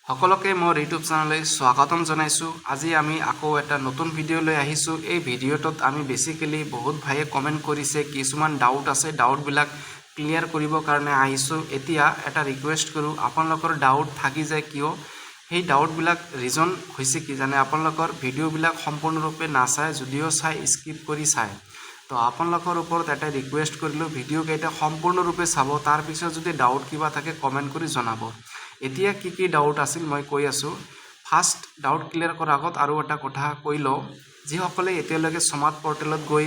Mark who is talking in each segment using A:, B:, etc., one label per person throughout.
A: সকলোকে মোৰ ইউটিউব চেনেললৈ স্বাগতম জনাইছোঁ। আজি আমি আকৌ এটা নতুন ভিডিঅ' লৈ আহিছোঁ। এই ভিডিঅ'টোত আমি বেছিকেলি বহুত ভাইয়ে কমেণ্ট কৰিছে, কিছুমান ডাউট আছে, ডাউটবিলাক ক্লিয়াৰ কৰিবৰ কাৰণে আহিছোঁ। এতিয়া এটা ৰিকুৱেষ্ট কৰোঁ, আপোনালোকৰ ডাউট থাকি যায় কিয়, সেই ডাউটবিলাক ৰিজন হৈছে কি জানে, আপোনালোকৰ ভিডিঅ'বিলাক সম্পূৰ্ণৰূপে নাচায়, যদিও চাই স্কিপ কৰি চায়। তো আপোনালোকৰ ওপৰত এটা ৰিকুৱেষ্ট কৰিলোঁ, ভিডিঅ'কেইটা সম্পূৰ্ণৰূপে চাব, তাৰপিছত যদি ডাউট কিবা থাকে কমেণ্ট কৰি জনাব। এতিয়া কি ডাউট আছিল মই কৈ আছোঁ। ফাৰ্ষ্ট ডাউট ক্লিয়াৰ কৰাৰ আগত আৰু এটা কথা কৈ লওঁ, যিসকলে এতিয়ালৈকে স্মাৰ্ট পৰ্টেলত গৈ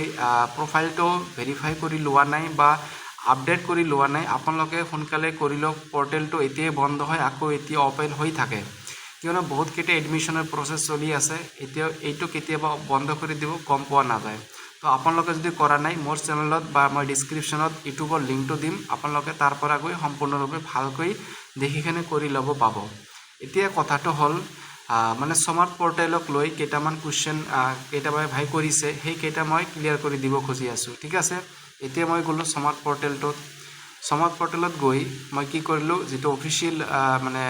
A: প্ৰফাইলটো ভেৰিফাই কৰি লোৱা নাই বা আপডেট কৰি লোৱা নাই, আপোনালোকে সোনকালে কৰি লওক। পৰ্টেলটো এতিয়াই বন্ধ হয়, আকৌ এতিয়া অ'পেন হৈ থাকে, কিয়নো বহুতকেইটা এডমিশ্যনৰ প্ৰচেছ চলি আছে। এতিয়া এইটো কেতিয়াবা বন্ধ কৰি দিব, গম পোৱা নাযায়। তো আপোনালোকে যদি কৰা নাই, মোৰ চেনেলত বা মই ডিছক্ৰিপশ্যনত ইউটিউবৰ লিংকটো দিম, আপোনালোকে তাৰ পৰা গৈ সম্পূৰ্ণৰূপে ভালকৈ দেখিকেনে কৰি ল'ব পাব। এতিয়া কথাটো হ'ল, মানে স্মাৰ্ট পৰ্টেলক লৈ কেইটামান কুৱেশ্যন কেইটামান ভাই কৰিছে, সেই কেইটা মই ক্লিয়াৰ কৰি দিব খুজি আছোঁ, ঠিক আছে। এতিয়া মই গ'লোঁ স্মাৰ্ট পৰ্টেলটোত। স্মাৰ্ট পৰ্টেলত গৈ মই কি কৰিলোঁ, যিটো অফিচিয়েল মানে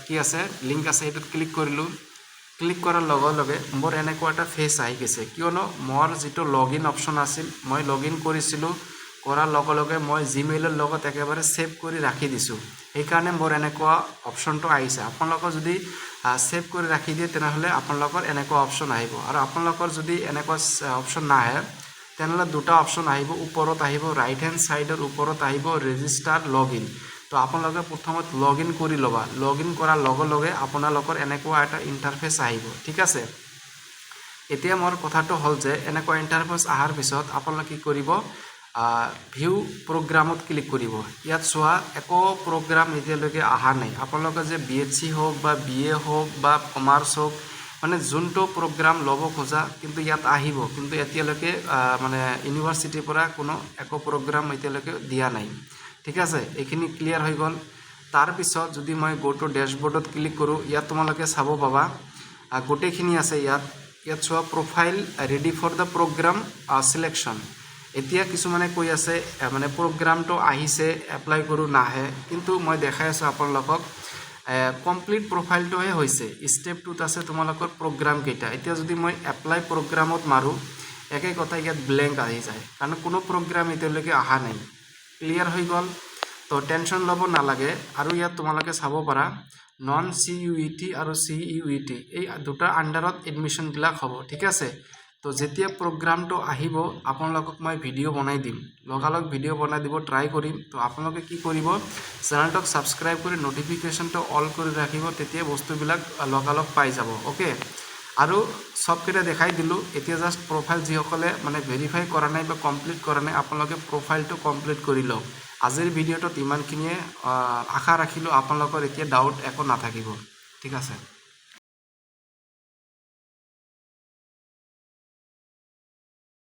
A: কি আছে লিংক আছে, সেইটোত ক্লিক কৰিলোঁ। ক্লিক কৰাৰ লগে লগে মোৰ এনেকুৱা এটা ফেচ আহি গৈছে, কিয়নো মোৰ যিটো লগ ইন অপশ্যন আছিল, মই লগ ইন কৰিছিলোঁ, কৰাৰ লগে লগে মই জিমেইলৰ লগত একেবাৰে ছেভ কৰি ৰাখি দিছোঁ, সেইকাৰণে মোৰ এনেকুৱা অপশ্যনটো আহিছে। আপোনালোকৰ যদি ছেভ কৰি ৰাখি দিয়ে, তেনেহ'লে আপোনালোকৰ এনেকুৱা অপশ্যন আহিব। আৰু আপোনালোকৰ যদি এনেকুৱা অপশ্যন নাহে, তেনেহ'লে দুটা অপশ্যন আহিব, ওপৰত আহিব, ৰাইট হেণ্ড ছাইডৰ ওপৰত আহিব ৰেজিষ্টাৰ লগ ইন। তো আপোনালোকে প্ৰথমত লগ ইন কৰি ল'বা। লগ ইন কৰাৰ লগে লগে আপোনালোকৰ এনেকুৱা এটা ইণ্টাৰফেচ আহিব, ঠিক আছে। এতিয়া মোৰ কথাটো হ'ল যে, এনেকুৱা ইণ্টাৰফেচ অহাৰ পিছত আপোনালোকে কি কৰিব, ভিউ প্ৰগ্ৰামত ক্লিক কৰিব। ইয়াত চোৱা, একো প্ৰগ্ৰাম এতিয়ালৈকে অহা নাই। আপোনালোকে যে BSc হওক বা BA হওক বা কমাৰ্চ হওক, মানে যোনটো প্ৰগ্ৰাম ল'ব খোজা, কিন্তু ইয়াত আহিব, কিন্তু এতিয়ালৈকে মানে ইউনিভাৰ্চিটিৰ পৰা কোনো একো প্ৰগ্ৰাম এতিয়ালৈকে দিয়া নাই, ঠিক আছে। এইখিনি ক্লিয়াৰ হৈ গ'ল। তাৰপিছত যদি মই গো টু ডেছবৰ্ডত ক্লিক কৰোঁ, ইয়াত তোমালোকে চাব পাবা গোটেইখিনি আছে। ইয়াত চোৱা, profile ready for the programme selection. এতিয়া কিছুমানে কৈ আছে মানে প্ৰগ্ৰামটো আহিছে, এপ্লাই কৰোঁ, নাহে, কিন্তু মই দেখাই আছোঁ আপোনালোকক, কমপ্লিট প্ৰফাইলটোহে হৈছে। ষ্টেপ 2ত আছে তোমালোকৰ প্ৰগ্ৰাম কেইটা। এতিয়া যদি মই এপ্লাই প্ৰগ্ৰামত মাৰোঁ, একেই কথা, ইয়াত ব্লেংক আহি যায়, কাৰণ কোনো প্ৰগ্ৰাম এতিয়ালৈকে অহা নাই। ক্লিয়াৰ হৈ গ'ল। তো টেনশ্যন ল'ব নালাগে। আৰু ইয়াত তোমালোকে চাব পাৰা, নন CUET আৰু CUET এই দুটা আণ্ডাৰত এডমিশ্যনবিলাক হ'ব, ঠিক আছে। তো যেতিয়া প্ৰগ্ৰামটো আহিব, আপোনালোকক মই ভিডিঅ' বনাই দিম, লগালগ ভিডিঅ' বনাই দিব ট্ৰাই কৰিম। তো আপোনালোকে কি কৰিব, চেনেলটোক ছাবস্ক্ৰাইব কৰি ন'টিফিকেশ্যনটো অল কৰি ৰাখিব, তেতিয়া বস্তুবিলাক লগালগ পাই যাব, অ'কে। আৰু চবকেইটা দেখাই দিলোঁ। এতিয়া জাষ্ট প্ৰফাইল যিসকলে মানে ভেৰিফাই কৰা নাই বা কমপ্লিট কৰা নাই, আপোনালোকে প্ৰফাইলটো কমপ্লিট কৰি লওক। আজিৰ ভিডিঅ'টোত ইমানখিনিয়ে। আশা ৰাখিলোঁ আপোনালোকৰ এতিয়া ডাউট একো নাথাকিব, ঠিক আছে।